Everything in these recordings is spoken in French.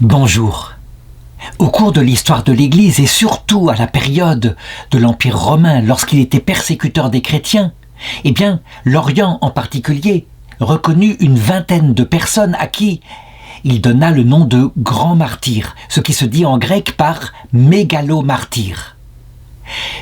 Bonjour. Au cours de l'histoire de l'Église et surtout à la période de l'Empire romain, lorsqu'il était persécuteur des chrétiens, l'Orient en particulier reconnut une vingtaine de personnes à qui il donna le nom de grands martyrs, ce qui se dit en grec par mégalomartyrs.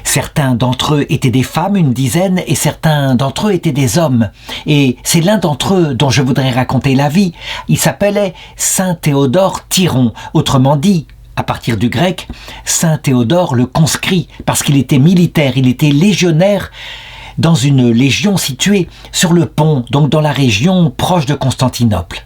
Certains d'entre eux étaient des femmes, une dizaine, et certains d'entre eux étaient des hommes. Et c'est l'un d'entre eux dont je voudrais raconter la vie. Il s'appelait Saint Théodore Tyron, autrement dit, à partir du grec, Saint Théodore le conscrit, parce qu'il était militaire, il était légionnaire dans une légion située sur le Pont, donc dans la région proche de Constantinople.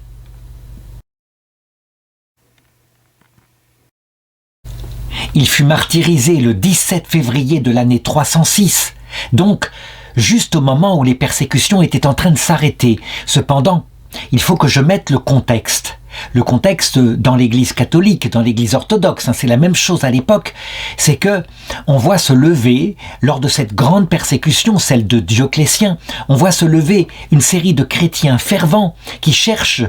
Il fut martyrisé le 17 février de l'année 306, donc juste au moment où les persécutions étaient en train de s'arrêter. Cependant, il faut que je mette le contexte. Le contexte dans l'Église catholique, dans l'Église orthodoxe, c'est la même chose à l'époque, c'est que on voit se lever, lors de cette grande persécution, celle de Dioclétien, on voit se lever une série de chrétiens fervents qui cherchent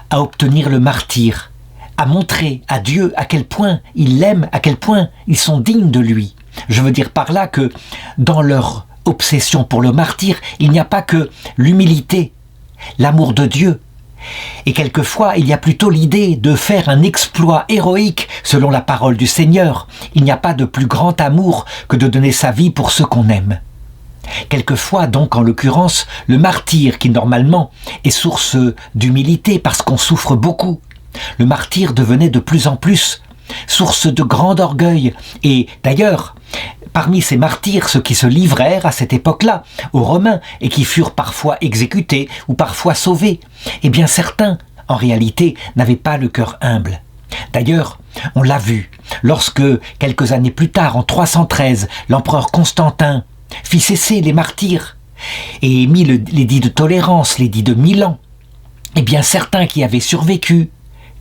à obtenir le martyre, à montrer à Dieu à quel point il l'aime, à quel point ils sont dignes de lui. Je veux dire par là que dans leur obsession pour le martyre, il n'y a pas que l'humilité, l'amour de Dieu. Et quelquefois, il y a plutôt l'idée de faire un exploit héroïque selon la parole du Seigneur. Il n'y a pas de plus grand amour que de donner sa vie pour ceux qu'on aime. Quelquefois, donc, en l'occurrence, le martyre, qui normalement est source d'humilité parce qu'on souffre beaucoup, le martyr devenait de plus en plus source de grand orgueil. Et d'ailleurs, parmi ces martyrs, ceux qui se livrèrent à cette époque-là aux Romains et qui furent parfois exécutés ou parfois sauvés, certains, en réalité, n'avaient pas le cœur humble. D'ailleurs, on l'a vu, lorsque, quelques années plus tard, en 313, l'empereur Constantin fit cesser les martyrs et émit l'édit de tolérance, l'édit de Milan, certains qui avaient survécu,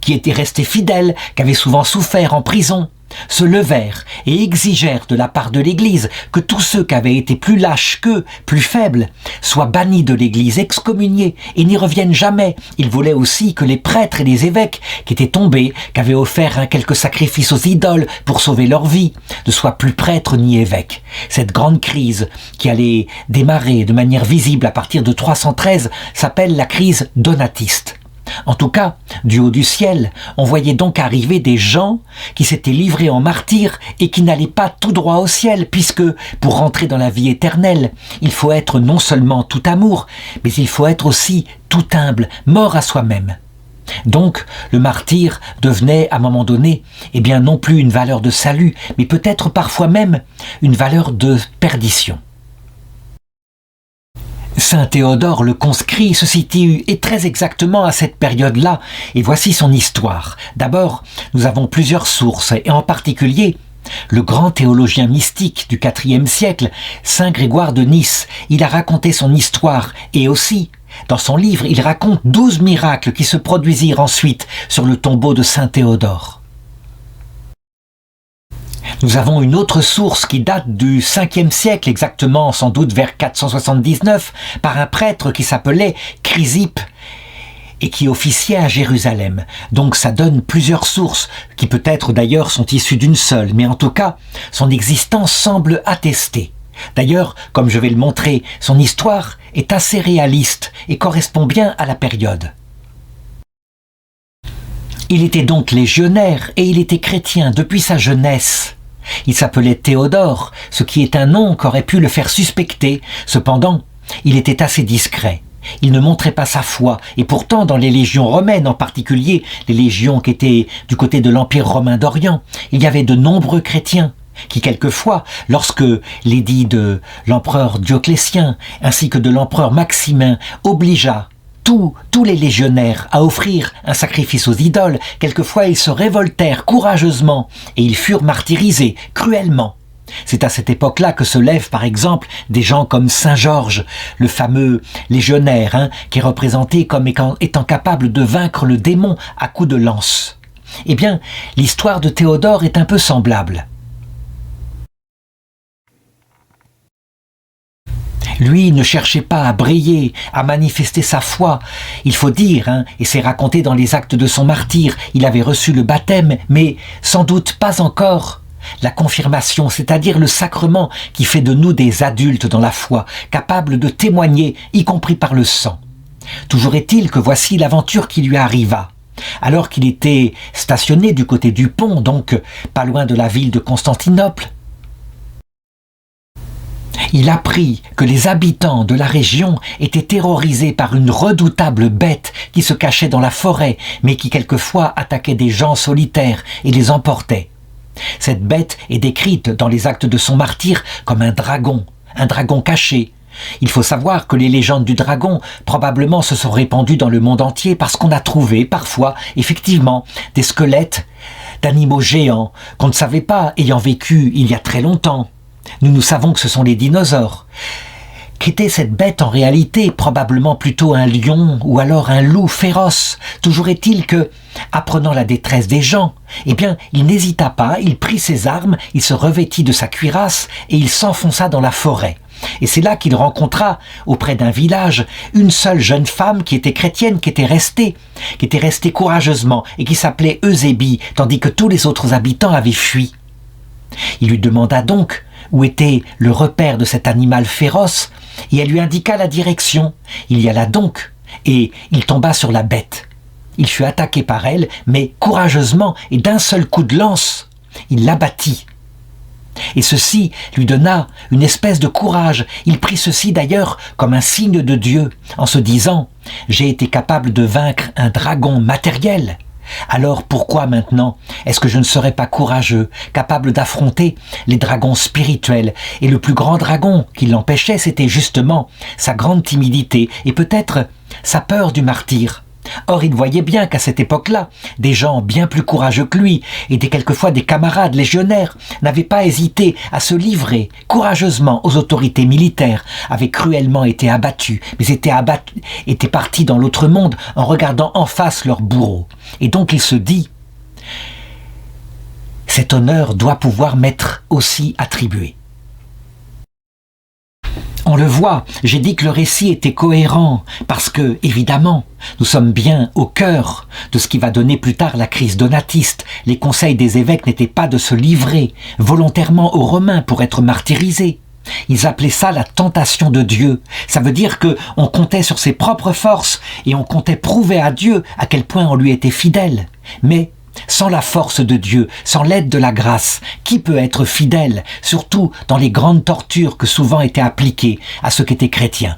qui étaient restés fidèles, qui avaient souvent souffert en prison, se levèrent et exigèrent de la part de l'Église que tous ceux qui avaient été plus lâches qu'eux, plus faibles, soient bannis de l'Église, excommuniés et n'y reviennent jamais. Ils voulaient aussi que les prêtres et les évêques qui étaient tombés, qui avaient offert quelques sacrifices aux idoles pour sauver leur vie, ne soient plus prêtres ni évêques. Cette grande crise qui allait démarrer de manière visible à partir de 313 s'appelle la crise donatiste. En tout cas, du haut du ciel, on voyait donc arriver des gens qui s'étaient livrés en martyrs et qui n'allaient pas tout droit au ciel, puisque pour rentrer dans la vie éternelle, il faut être non seulement tout amour, mais il faut être aussi tout humble, mort à soi-même. Donc, le martyr devenait, à un moment donné, non plus une valeur de salut, mais peut-être parfois même une valeur de perdition. Saint Théodore le conscrit se situe et très exactement à cette période-là, et voici son histoire. D'abord, nous avons plusieurs sources, et en particulier, le grand théologien mystique du IVe siècle, Saint Grégoire de Nice. Il a raconté son histoire, et aussi, dans son livre, il raconte 12 miracles qui se produisirent ensuite sur le tombeau de Saint Théodore. Nous avons une autre source qui date du 5e siècle, exactement sans doute vers 479, par un prêtre qui s'appelait Chrysippe et qui officiait à Jérusalem. Donc ça donne plusieurs sources, qui peut-être d'ailleurs sont issues d'une seule, mais en tout cas, son existence semble attestée. D'ailleurs, comme je vais le montrer, son histoire est assez réaliste et correspond bien à la période. Il était donc légionnaire et il était chrétien depuis sa jeunesse. Il s'appelait Théodore, ce qui est un nom qu'aurait pu le faire suspecter. Cependant, il était assez discret. Il ne montrait pas sa foi, et pourtant dans les légions romaines, en particulier les légions qui étaient du côté de l'Empire romain d'Orient, il y avait de nombreux chrétiens qui quelquefois, lorsque l'édit de l'empereur Dioclétien ainsi que de l'empereur Maximin obligea tous les légionnaires à offrir un sacrifice aux idoles, quelquefois ils se révoltèrent courageusement et ils furent martyrisés cruellement. C'est à cette époque-là que se lèvent par exemple des gens comme Saint Georges, le fameux légionnaire, qui est représenté comme étant capable de vaincre le démon à coups de lance. L'histoire de Théodore est un peu semblable. Lui ne cherchait pas à briller, à manifester sa foi. Il faut dire, et c'est raconté dans les actes de son martyre, il avait reçu le baptême, mais sans doute pas encore la confirmation, c'est-à-dire le sacrement qui fait de nous des adultes dans la foi, capables de témoigner, y compris par le sang. Toujours est-il que voici l'aventure qui lui arriva. Alors qu'il était stationné du côté du pont, donc pas loin de la ville de Constantinople, il apprit que les habitants de la région étaient terrorisés par une redoutable bête qui se cachait dans la forêt, mais qui quelquefois attaquait des gens solitaires et les emportait. Cette bête est décrite dans les actes de son martyre comme un dragon caché. Il faut savoir que les légendes du dragon probablement se sont répandues dans le monde entier parce qu'on a trouvé parfois, effectivement, des squelettes d'animaux géants qu'on ne savait pas ayant vécu il y a très longtemps. Nous savons que ce sont les dinosaures. Qu'était cette bête en réalité? Probablement plutôt un lion ou alors un loup féroce. Toujours est-il que, apprenant la détresse des gens, il n'hésita pas, il prit ses armes, il se revêtit de sa cuirasse et il s'enfonça dans la forêt. Et c'est là qu'il rencontra, auprès d'un village, une seule jeune femme qui était chrétienne, qui était restée courageusement et qui s'appelait Eusébie, tandis que tous les autres habitants avaient fui. Il lui demanda donc où était le repère de cet animal féroce, et elle lui indiqua la direction. Il y alla donc, et il tomba sur la bête. Il fut attaqué par elle, mais courageusement, et d'un seul coup de lance, il l'abattit. Et ceci lui donna une espèce de courage. Il prit ceci d'ailleurs comme un signe de Dieu, en se disant « J'ai été capable de vaincre un dragon matériel. Alors pourquoi maintenant est-ce que je ne serais pas courageux, capable d'affronter les dragons spirituels ?» Et le plus grand dragon qui l'empêchait, c'était justement sa grande timidité et peut-être sa peur du martyre. Or, il voyait bien qu'à cette époque-là, des gens bien plus courageux que lui, et quelquefois des camarades légionnaires, n'avaient pas hésité à se livrer courageusement aux autorités militaires, avaient cruellement été abattus, mais étaient partis dans l'autre monde en regardant en face leur bourreau. Et donc il se dit, cet honneur doit pouvoir m'être aussi attribué. On le voit, j'ai dit que le récit était cohérent, parce que, évidemment, nous sommes bien au cœur de ce qui va donner plus tard la crise donatiste. Les conseils des évêques n'étaient pas de se livrer volontairement aux Romains pour être martyrisés. Ils appelaient ça la tentation de Dieu. Ça veut dire qu'on comptait sur ses propres forces et on comptait prouver à Dieu à quel point on lui était fidèle. Mais sans la force de Dieu, sans l'aide de la grâce, qui peut être fidèle, surtout dans les grandes tortures que souvent étaient appliquées à ceux qui étaient chrétiens?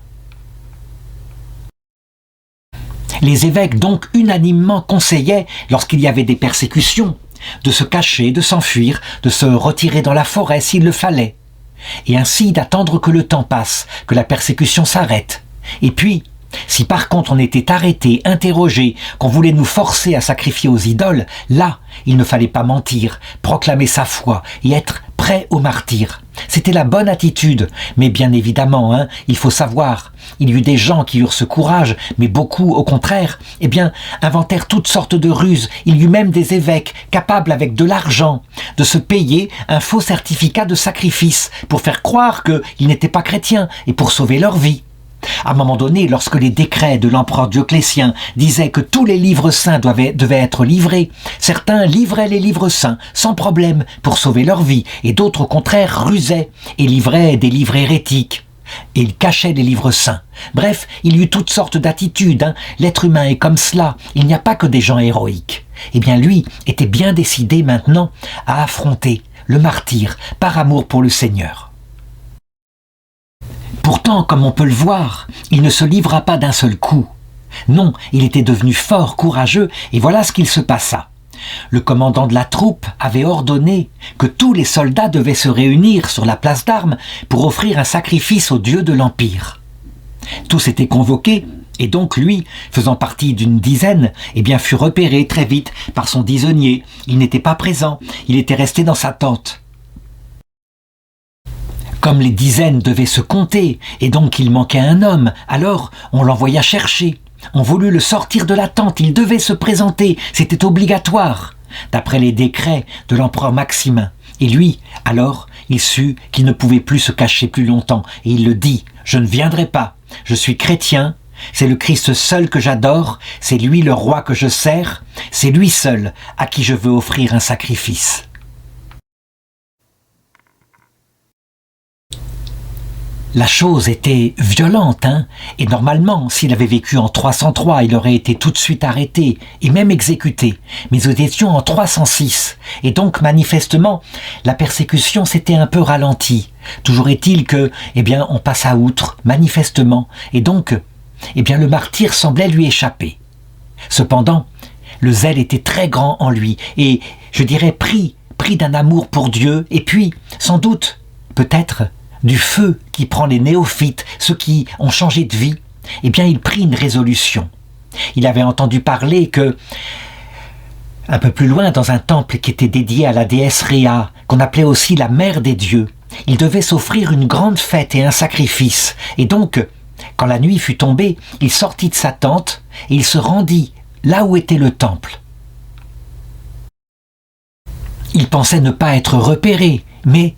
Les évêques donc unanimement conseillaient, lorsqu'il y avait des persécutions, de se cacher, de s'enfuir, de se retirer dans la forêt s'il le fallait, et ainsi d'attendre que le temps passe, que la persécution s'arrête. Et puis, si par contre on était arrêté, interrogé, qu'on voulait nous forcer à sacrifier aux idoles, là, il ne fallait pas mentir, proclamer sa foi et être prêt au martyre. C'était la bonne attitude, mais bien évidemment, il faut savoir, il y eut des gens qui eurent ce courage, mais beaucoup, au contraire, inventèrent toutes sortes de ruses. Il y eut même des évêques capables, avec de l'argent, de se payer un faux certificat de sacrifice pour faire croire qu'ils n'étaient pas chrétiens et pour sauver leur vie. À un moment donné, lorsque les décrets de l'empereur Dioclétien disaient que tous les livres saints devaient être livrés, certains livraient les livres saints sans problème pour sauver leur vie, et d'autres au contraire rusaient et livraient des livres hérétiques. Et ils cachaient les livres saints. Bref, il y eut toutes sortes d'attitudes. L'être humain est comme cela. Il n'y a pas que des gens héroïques. Eh bien, lui était bien décidé maintenant à affronter le martyre par amour pour le Seigneur. Pourtant, comme on peut le voir, il ne se livra pas d'un seul coup. Non, il était devenu fort courageux, et voilà ce qu'il se passa. Le commandant de la troupe avait ordonné que tous les soldats devaient se réunir sur la place d'armes pour offrir un sacrifice au dieu de l'Empire. Tous étaient convoqués, et donc lui, faisant partie d'une dizaine, fut repéré très vite par son disonnier. Il n'était pas présent, il était resté dans sa tente. Comme les dizaines devaient se compter, et donc il manquait un homme, alors on l'envoya chercher. On voulut le sortir de la tente, il devait se présenter, c'était obligatoire, d'après les décrets de l'empereur Maximin. Et lui, alors, il sut qu'il ne pouvait plus se cacher plus longtemps, et il le dit, « Je ne viendrai pas, je suis chrétien, c'est le Christ seul que j'adore, c'est lui le roi que je sers, c'est lui seul à qui je veux offrir un sacrifice. » La chose était violente, et normalement, s'il avait vécu en 303, il aurait été tout de suite arrêté et même exécuté. Mais nous étions en 306, et donc manifestement, la persécution s'était un peu ralentie. Toujours est-il que, on passa outre, manifestement, et donc, le martyr semblait lui échapper. Cependant, le zèle était très grand en lui, et je dirais pris d'un amour pour Dieu, et puis, sans doute, peut-être, du feu qui prend les néophytes, ceux qui ont changé de vie, il prit une résolution. Il avait entendu parler que, un peu plus loin, dans un temple qui était dédié à la déesse Rhea, qu'on appelait aussi la mère des dieux, il devait s'offrir une grande fête et un sacrifice. Et donc, quand la nuit fut tombée, il sortit de sa tente et il se rendit là où était le temple. Il pensait ne pas être repéré, mais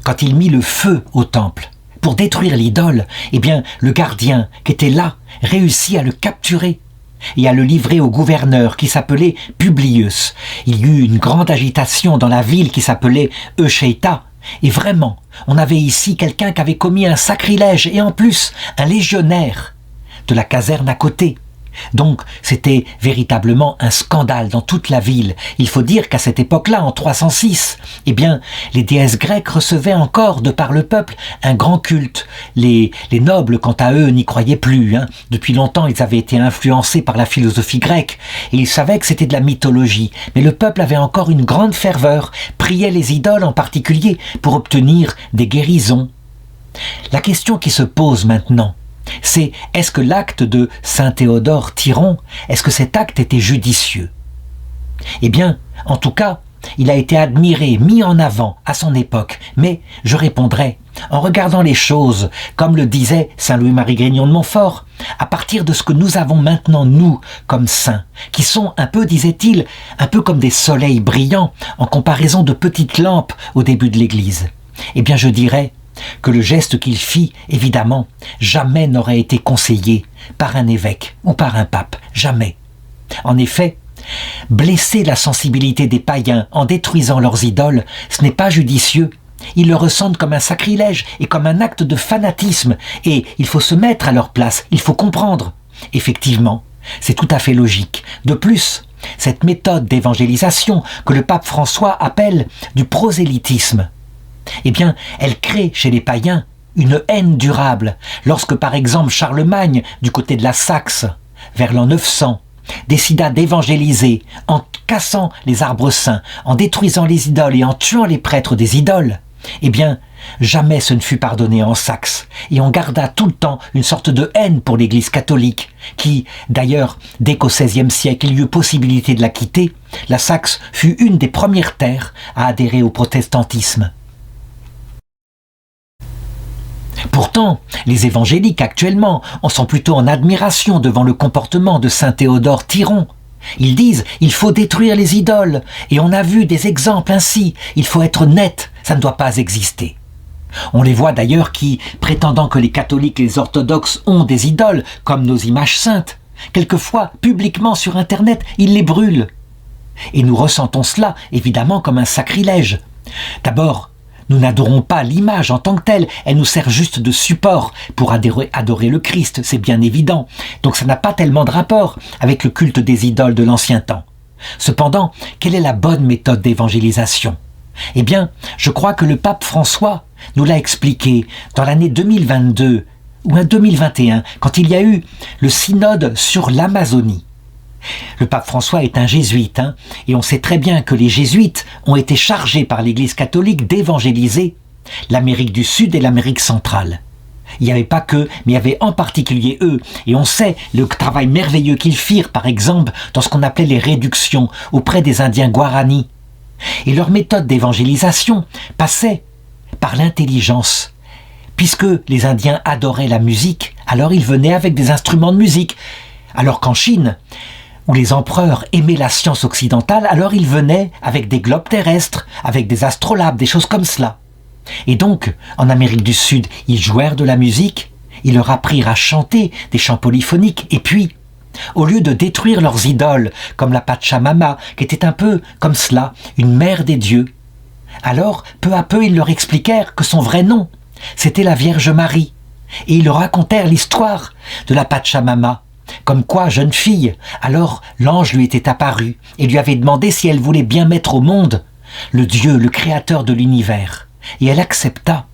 quand il mit le feu au temple pour détruire l'idole, le gardien qui était là réussit à le capturer et à le livrer au gouverneur qui s'appelait Publius. Il y eut une grande agitation dans la ville qui s'appelait Euchéta, et vraiment, on avait ici quelqu'un qui avait commis un sacrilège et en plus un légionnaire de la caserne à côté. Donc, c'était véritablement un scandale dans toute la ville. Il faut dire qu'à cette époque-là, en 306, les déesses grecques recevaient encore, de par le peuple, un grand culte. Les nobles, quant à eux, n'y croyaient plus. Depuis longtemps, ils avaient été influencés par la philosophie grecque et ils savaient que c'était de la mythologie. Mais le peuple avait encore une grande ferveur, priait les idoles en particulier pour obtenir des guérisons. La question qui se pose maintenant, c'est est-ce que l'acte de saint Théodore Tyron, est-ce que cet acte était judicieux? En tout cas, il a été admiré, mis en avant à son époque, mais je répondrai, en regardant les choses, comme le disait saint Louis-Marie Grignon de Montfort, à partir de ce que nous avons maintenant, nous, comme saints, qui sont un peu, disait-il, un peu comme des soleils brillants, en comparaison de petites lampes au début de l'Église, je dirais que le geste qu'il fit, évidemment, jamais n'aurait été conseillé par un évêque ou par un pape, jamais. En effet, blesser la sensibilité des païens en détruisant leurs idoles, ce n'est pas judicieux. Ils le ressentent comme un sacrilège et comme un acte de fanatisme, et il faut se mettre à leur place, il faut comprendre. Effectivement, c'est tout à fait logique. De plus, cette méthode d'évangélisation que le pape François appelle du prosélytisme, elle crée chez les païens une haine durable. Lorsque, par exemple, Charlemagne, du côté de la Saxe, vers l'an 900, décida d'évangéliser en cassant les arbres saints, en détruisant les idoles et en tuant les prêtres des idoles, jamais ce ne fut pardonné en Saxe. Et on garda tout le temps une sorte de haine pour l'Église catholique, qui, d'ailleurs, dès qu'au XVIe siècle il y eut possibilité de la quitter, la Saxe fut une des premières terres à adhérer au protestantisme. Pourtant, les évangéliques actuellement en sont plutôt en admiration devant le comportement de saint Théodore Tyron. Ils disent « il faut détruire les idoles » et on a vu des exemples ainsi. Il faut être net, ça ne doit pas exister. On les voit d'ailleurs qui, prétendant que les catholiques et les orthodoxes ont des idoles, comme nos images saintes, quelquefois, publiquement sur Internet, ils les brûlent. Et nous ressentons cela, évidemment, comme un sacrilège. D'abord, nous n'adorons pas l'image en tant que telle, elle nous sert juste de support pour adorer le Christ, c'est bien évident. Donc ça n'a pas tellement de rapport avec le culte des idoles de l'ancien temps. Cependant, quelle est la bonne méthode d'évangélisation? Je crois que le pape François nous l'a expliqué dans l'année 2022 ou 2021, quand il y a eu le synode sur l'Amazonie. Le pape François est un jésuite, et on sait très bien que les jésuites ont été chargés par l'Église catholique d'évangéliser l'Amérique du Sud et l'Amérique centrale. Il n'y avait pas qu'eux, mais il y avait en particulier eux, et on sait le travail merveilleux qu'ils firent, par exemple, dans ce qu'on appelait les réductions auprès des Indiens Guarani. Et leur méthode d'évangélisation passait par l'intelligence. Puisque les Indiens adoraient la musique, alors ils venaient avec des instruments de musique. Alors qu'en Chine, où les empereurs aimaient la science occidentale, alors ils venaient avec des globes terrestres, avec des astrolabes, des choses comme cela. Et donc, en Amérique du Sud, ils jouèrent de la musique, ils leur apprirent à chanter des chants polyphoniques, et puis, au lieu de détruire leurs idoles, comme la Pachamama, qui était un peu comme cela, une mère des dieux, alors, peu à peu, ils leur expliquèrent que son vrai nom, c'était la Vierge Marie, et ils leur racontèrent l'histoire de la Pachamama, comme quoi, jeune fille, alors l'ange lui était apparu et lui avait demandé si elle voulait bien mettre au monde le Dieu, le créateur de l'univers. Et elle accepta.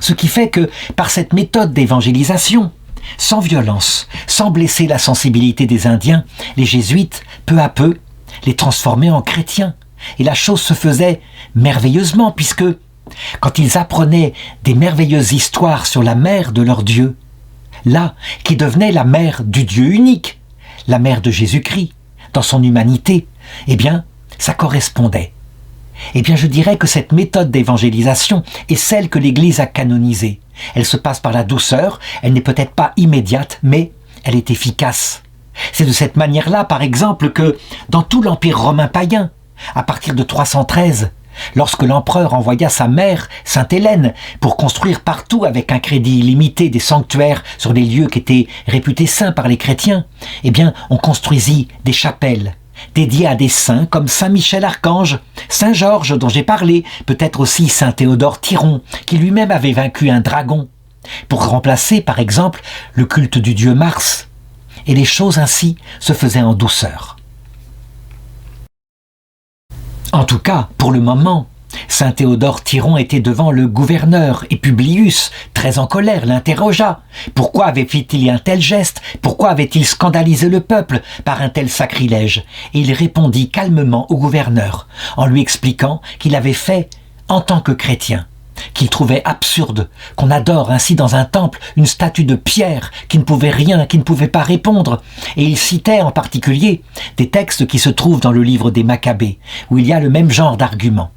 Ce qui fait que, par cette méthode d'évangélisation, sans violence, sans blesser la sensibilité des Indiens, les jésuites, peu à peu, les transformaient en chrétiens. Et la chose se faisait merveilleusement, puisque, quand ils apprenaient des merveilleuses histoires sur la mère de leur Dieu, là, qui devenait la mère du Dieu unique, la mère de Jésus-Christ, dans son humanité, eh bien, ça correspondait. Eh bien, je dirais que cette méthode d'évangélisation est celle que l'Église a canonisée. Elle se passe par la douceur, elle n'est peut-être pas immédiate, mais elle est efficace. C'est de cette manière-là, par exemple, que, dans tout l'Empire romain païen, à partir de 313, lorsque l'empereur envoya sa mère, Sainte Hélène, pour construire partout avec un crédit illimité des sanctuaires sur des lieux qui étaient réputés saints par les chrétiens, eh bien, on construisit des chapelles dédiées à des saints comme Saint Michel Archange, Saint Georges dont j'ai parlé, peut-être aussi Saint Théodore Tyron, qui lui-même avait vaincu un dragon, pour remplacer, par exemple, le culte du dieu Mars. Et les choses ainsi se faisaient en douceur. En tout cas, pour le moment, Saint Théodore Tyron était devant le gouverneur et Publius, très en colère, l'interrogea. Pourquoi avait-il un tel geste? Pourquoi avait-il scandalisé le peuple par un tel sacrilège? Et il répondit calmement au gouverneur, en lui expliquant qu'il avait fait en tant que chrétien, qu'il trouvait absurde qu'on adore ainsi dans un temple une statue de pierre qui ne pouvait rien, qui ne pouvait pas répondre. Et il citait en particulier des textes qui se trouvent dans le livre des Maccabées, où il y a le même genre d'arguments.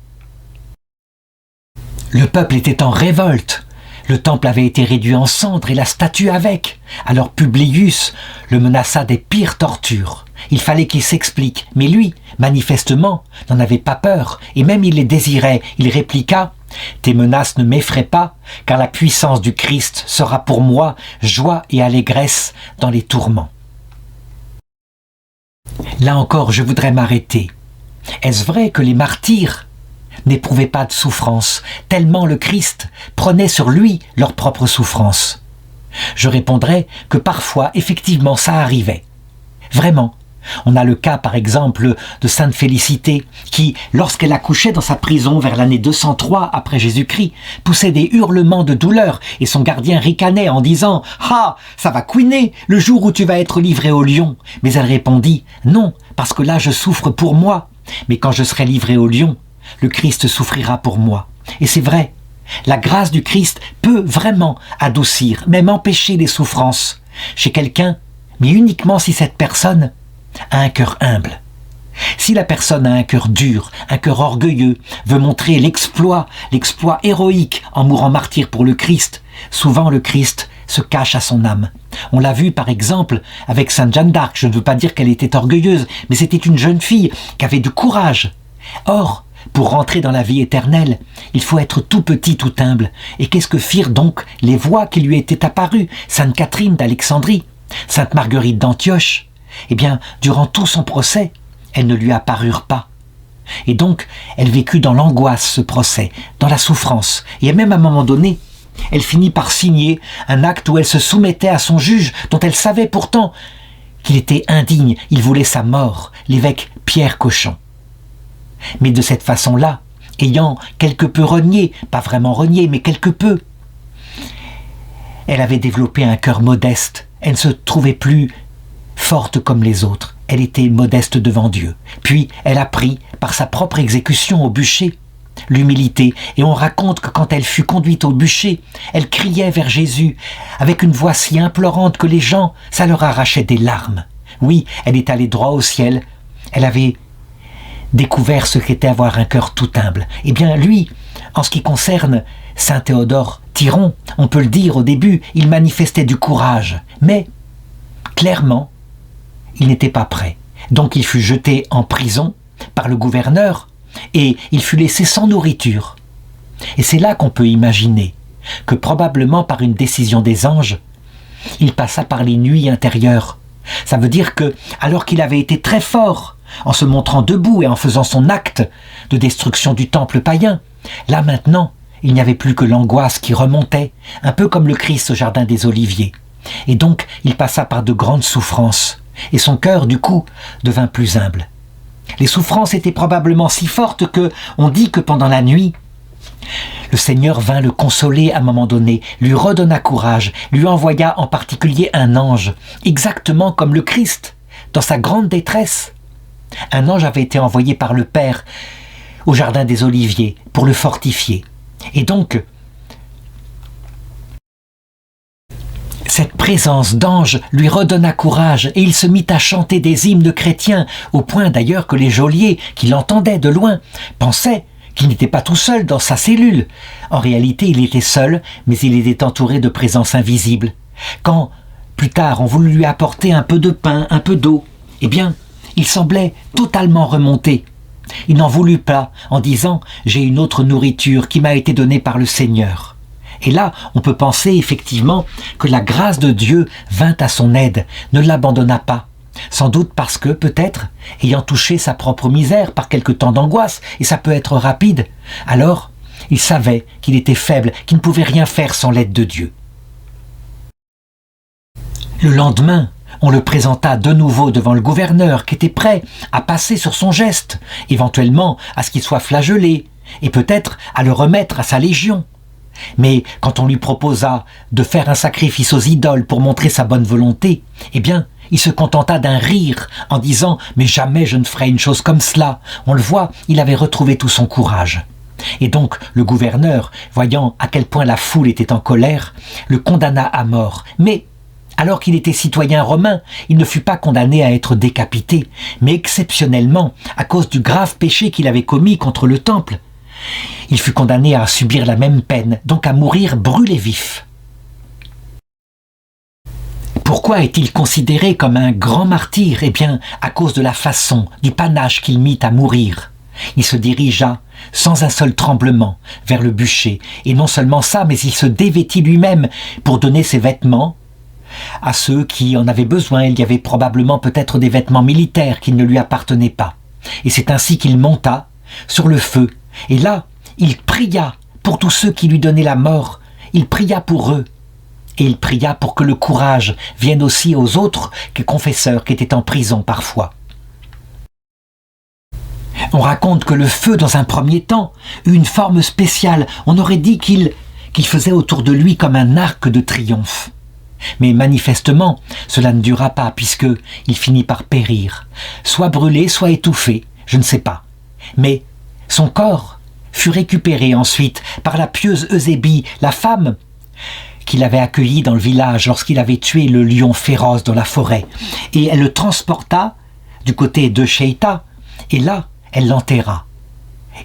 Le peuple était en révolte. Le temple avait été réduit en cendres et la statue avec. Alors Publius le menaça des pires tortures. Il fallait qu'il s'explique, mais lui, manifestement, n'en avait pas peur, et même il les désirait. Il répliqua: « Tes menaces ne m'effraient pas, car la puissance du Christ sera pour moi joie et allégresse dans les tourments. » Là encore, je voudrais m'arrêter. Est-ce vrai que les martyrs n'éprouvaient pas de souffrance, tellement le Christ prenait sur lui leur propre souffrance? Je répondrai que parfois, effectivement, ça arrivait. Vraiment. On a le cas, par exemple, de Sainte Félicité, qui, lorsqu'elle accouchait dans sa prison vers l'année 203 après Jésus-Christ, poussait des hurlements de douleur, et son gardien ricanait en disant « Ah, ça va couiner le jour où tu vas être livré au lion !» Mais elle répondit « Non, parce que là je souffre pour moi, mais quand je serai livré au lion, le Christ souffrira pour moi. » Et c'est vrai, la grâce du Christ peut vraiment adoucir, même empêcher les souffrances chez quelqu'un, mais uniquement si cette personne a un cœur humble. Si la personne a un cœur dur, un cœur orgueilleux, veut montrer l'exploit héroïque en mourant martyr pour le Christ, souvent le Christ se cache à son âme. On l'a vu par exemple avec Sainte Jeanne d'Arc. Je ne veux pas dire qu'elle était orgueilleuse, mais c'était une jeune fille qui avait du courage. Or, pour rentrer dans la vie éternelle, il faut être tout petit, tout humble. Et qu'est-ce que firent donc les voix qui lui étaient apparues? Sainte Catherine d'Alexandrie, Sainte Marguerite d'Antioche. Eh bien, durant tout son procès, elles ne lui apparurent pas. Et donc, elle vécut dans l'angoisse ce procès, dans la souffrance. Et même à un moment donné, elle finit par signer un acte où elle se soumettait à son juge, dont elle savait pourtant qu'il était indigne, il voulait sa mort, l'évêque Pierre Cochon. Mais de cette façon-là, ayant quelque peu renié, pas vraiment renié, mais quelque peu, elle avait développé un cœur modeste. Elle ne se trouvait plus forte comme les autres. Elle était modeste devant Dieu. Puis, elle apprit, par sa propre exécution au bûcher, l'humilité. Et on raconte que quand elle fut conduite au bûcher, elle criait vers Jésus avec une voix si implorante que les gens, ça leur arrachait des larmes. Oui, elle est allée droit au ciel. Elle avait découvert ce qu'était avoir un cœur tout humble. Eh bien, lui, en ce qui concerne Saint Théodore Tyron, on peut le dire au début, il manifestait du courage. Mais, clairement, il n'était pas prêt. Donc il fut jeté en prison par le gouverneur et il fut laissé sans nourriture. Et c'est là qu'on peut imaginer que probablement par une décision des anges, il passa par les nuits intérieures. Ça veut dire que, alors qu'il avait été très fort en se montrant debout et en faisant son acte de destruction du temple païen, là maintenant, il n'y avait plus que l'angoisse qui remontait, un peu comme le Christ au jardin des Oliviers. Et donc, il passa par de grandes souffrances, et son cœur, du coup, devint plus humble. Les souffrances étaient probablement si fortes que, on dit que pendant la nuit, le Seigneur vint le consoler à un moment donné, lui redonna courage, lui envoya en particulier un ange, exactement comme le Christ, dans sa grande détresse. Un ange avait été envoyé par le Père au jardin des Oliviers pour le fortifier. Et donc, cette présence d'ange lui redonna courage et il se mit à chanter des hymnes chrétiens, au point d'ailleurs que les geôliers, qui l'entendaient de loin, pensaient qu'il n'était pas tout seul dans sa cellule. En réalité, il était seul, mais il était entouré de présences invisibles. Quand, plus tard, on voulut lui apporter un peu de pain, un peu d'eau, eh bien, il semblait totalement remonté. Il n'en voulut pas, en disant « J'ai une autre nourriture qui m'a été donnée par le Seigneur ». Et là, on peut penser effectivement que la grâce de Dieu vint à son aide, ne l'abandonna pas. Sans doute parce que, peut-être, ayant touché sa propre misère par quelque temps d'angoisse, et ça peut être rapide, alors il savait qu'il était faible, qu'il ne pouvait rien faire sans l'aide de Dieu. Le lendemain, on le présenta de nouveau devant le gouverneur qui était prêt à passer sur son geste, éventuellement à ce qu'il soit flagellé, et peut-être à le remettre à sa légion. Mais quand on lui proposa de faire un sacrifice aux idoles pour montrer sa bonne volonté, eh bien, il se contenta d'un rire en disant « Mais jamais je ne ferai une chose comme cela ». On le voit, il avait retrouvé tout son courage. Et donc, le gouverneur, voyant à quel point la foule était en colère, le condamna à mort. Mais, alors qu'il était citoyen romain, il ne fut pas condamné à être décapité, mais exceptionnellement, à cause du grave péché qu'il avait commis contre le temple, il fut condamné à subir la même peine, donc à mourir brûlé vif. Pourquoi est-il considéré comme un grand martyr? Eh bien, à cause de la façon, du panache qu'il mit à mourir. Il se dirigea, sans un seul tremblement, vers le bûcher. Et non seulement ça, mais il se dévêtit lui-même pour donner ses vêtements à ceux qui en avaient besoin. Il y avait probablement peut-être des vêtements militaires qui ne lui appartenaient pas. Et c'est ainsi qu'il monta sur le feu. Et là, il pria pour tous ceux qui lui donnaient la mort. Il pria pour eux. Et il pria pour que le courage vienne aussi aux autres confesseurs qui étaient en prison parfois. On raconte que le feu, dans un premier temps, eut une forme spéciale. On aurait dit qu'il faisait autour de lui comme un arc de triomphe. Mais manifestement, cela ne dura pas, puisqu'il finit par périr, soit brûlé, soit étouffé, je ne sais pas. Mais son corps fut récupéré ensuite par la pieuse Eusébie, la femme qu'il avait accueillie dans le village lorsqu'il avait tué le lion féroce dans la forêt. Et elle le transporta du côté de Chéita, et là, elle l'enterra.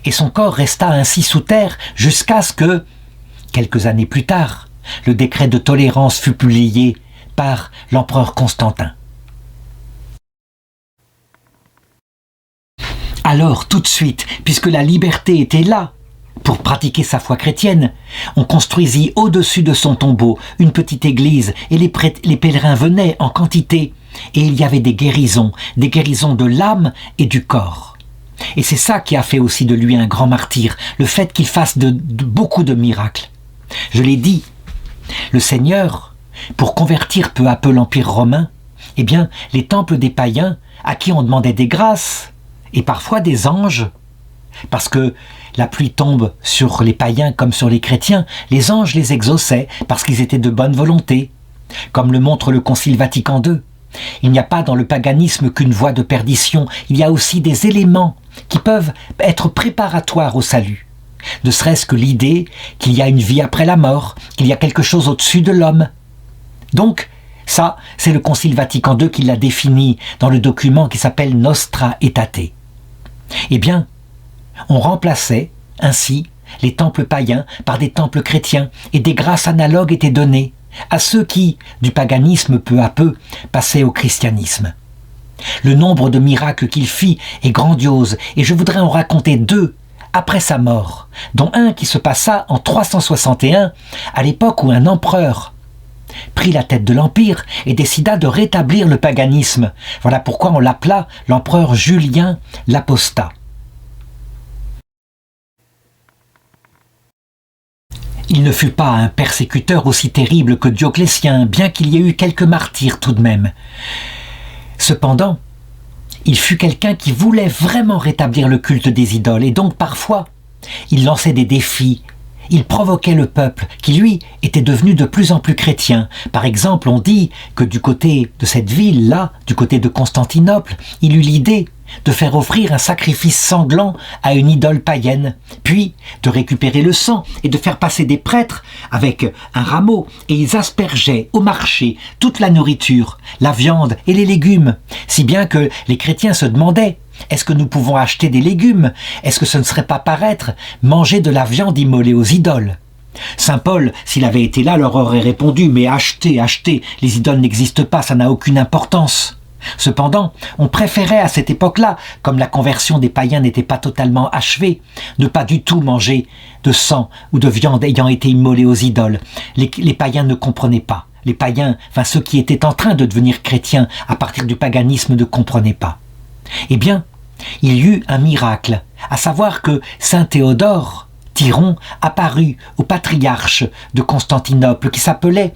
Et son corps resta ainsi sous terre jusqu'à ce que, quelques années plus tard, le décret de tolérance fut publié par l'empereur Constantin. Alors, tout de suite, puisque la liberté était là, pour pratiquer sa foi chrétienne, on construisit au-dessus de son tombeau une petite église et les pèlerins venaient en quantité et il y avait des guérisons de l'âme et du corps. Et c'est ça qui a fait aussi de lui un grand martyr, le fait qu'il fasse de beaucoup de miracles. Je l'ai dit, le Seigneur, pour convertir peu à peu l'Empire romain, eh bien, les temples des païens à qui on demandait des grâces et parfois des anges, parce que la pluie tombe sur les païens comme sur les chrétiens, les anges les exauçaient parce qu'ils étaient de bonne volonté, comme le montre le Concile Vatican II. Il n'y a pas dans le paganisme qu'une voie de perdition, il y a aussi des éléments qui peuvent être préparatoires au salut. Ne serait-ce que l'idée qu'il y a une vie après la mort, qu'il y a quelque chose au-dessus de l'homme. Donc, ça, c'est le Concile Vatican II qui l'a défini dans le document qui s'appelle Nostra Aetate. Eh bien, on remplaçait ainsi les temples païens par des temples chrétiens et des grâces analogues étaient données à ceux qui, du paganisme peu à peu, passaient au christianisme. Le nombre de miracles qu'il fit est grandiose et je voudrais en raconter 2 après sa mort, dont un qui se passa en 361, à l'époque où un empereur prit la tête de l'Empire et décida de rétablir le paganisme. Voilà pourquoi on l'appela l'empereur Julien l'Apostat. Il ne fut pas un persécuteur aussi terrible que Dioclétien, bien qu'il y ait eu quelques martyrs tout de même. Cependant, il fut quelqu'un qui voulait vraiment rétablir le culte des idoles, et donc parfois, il lançait des défis, il provoquait le peuple, qui lui était devenu de plus en plus chrétien. Par exemple, on dit que du côté de cette ville-là, du côté de Constantinople, il eut l'idée de faire offrir un sacrifice sanglant à une idole païenne, puis de récupérer le sang et de faire passer des prêtres avec un rameau, et ils aspergeaient au marché toute la nourriture, la viande et les légumes, si bien que les chrétiens se demandaient: est-ce que nous pouvons acheter des légumes? Est-ce que ce ne serait pas paraître manger de la viande immolée aux idoles? Saint Paul, s'il avait été là, leur aurait répondu: mais achetez, achetez, les idoles n'existent pas, ça n'a aucune importance. Cependant, on préférait à cette époque-là, comme la conversion des païens n'était pas totalement achevée, ne pas du tout manger de sang ou de viande ayant été immolée aux idoles. Les païens ne comprenaient pas. Les païens, enfin ceux qui étaient en train de devenir chrétiens à partir du paganisme, ne comprenaient pas. Eh bien, il y eut un miracle, à savoir que saint Théodore Tyron apparut au patriarche de Constantinople qui s'appelait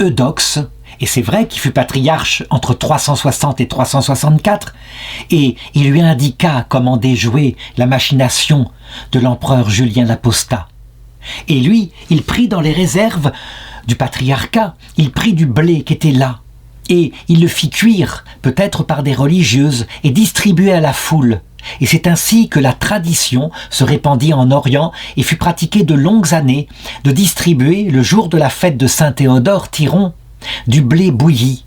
Eudoxe, et c'est vrai qu'il fut patriarche entre 360 et 364, et il lui indiqua comment déjouer la machination de l'empereur Julien l'Apostat. Et lui, il prit dans les réserves du patriarcat, il prit du blé qui était là, et il le fit cuire, peut-être par des religieuses, et distribuer à la foule. Et c'est ainsi que la tradition se répandit en Orient et fut pratiquée de longues années, de distribuer, le jour de la fête de saint Théodore Tyron, du blé bouilli,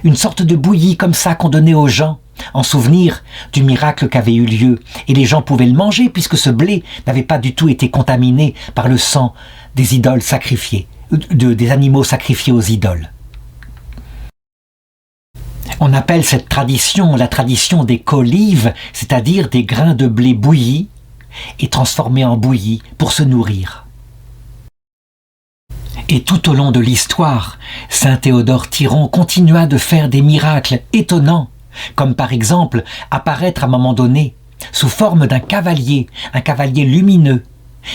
une sorte de bouilli comme ça qu'on donnait aux gens, en souvenir du miracle qu'avait eu lieu. Et les gens pouvaient le manger puisque ce blé n'avait pas du tout été contaminé par le sang des idoles sacrifiées, des animaux sacrifiés aux idoles. On appelle cette tradition la tradition des collives, c'est-à-dire des grains de blé bouillis et transformés en bouillie pour se nourrir. Et tout au long de l'histoire, saint Théodore Tyron continua de faire des miracles étonnants, comme par exemple apparaître à un moment donné sous forme d'un cavalier, un cavalier lumineux,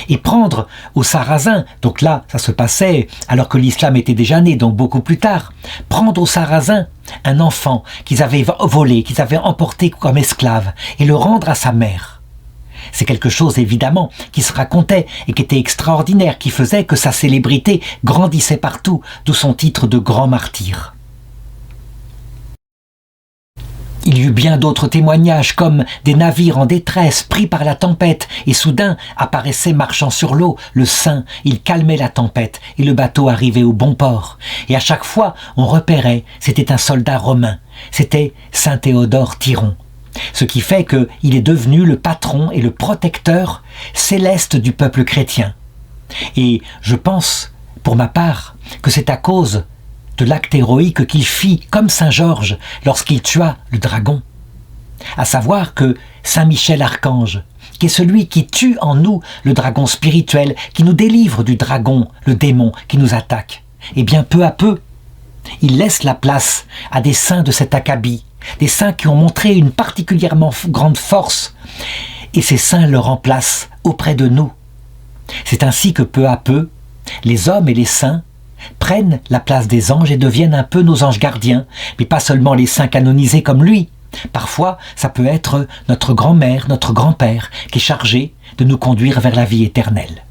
et prendre aux Sarrasins, donc là ça se passait alors que l'islam était déjà né, donc beaucoup plus tard, prendre aux Sarrasins un enfant qu'ils avaient volé, qu'ils avaient emporté comme esclave, et le rendre à sa mère. C'est quelque chose évidemment qui se racontait et qui était extraordinaire, qui faisait que sa célébrité grandissait partout, d'où son titre de grand martyr. Il y eut bien d'autres témoignages, comme des navires en détresse pris par la tempête, et soudain apparaissait marchant sur l'eau le saint. Il calmait la tempête et le bateau arrivait au bon port. Et à chaque fois, on repérait, c'était un soldat romain, c'était saint Théodore Tyron. Ce qui fait qu'il est devenu le patron et le protecteur céleste du peuple chrétien. Et je pense, pour ma part, que c'est à cause de l'acte héroïque qu'il fit, comme saint Georges, lorsqu'il tua le dragon. À savoir que saint Michel Archange, qui est celui qui tue en nous le dragon spirituel, qui nous délivre du dragon, le démon qui nous attaque, et bien peu à peu, il laisse la place à des saints de cet acabit, des saints qui ont montré une particulièrement grande force, et ces saints le remplacent auprès de nous. C'est ainsi que peu à peu, les hommes et les saints prennent la place des anges et deviennent un peu nos anges gardiens, mais pas seulement les saints canonisés comme lui. Parfois, ça peut être notre grand-mère, notre grand-père, qui est chargé de nous conduire vers la vie éternelle.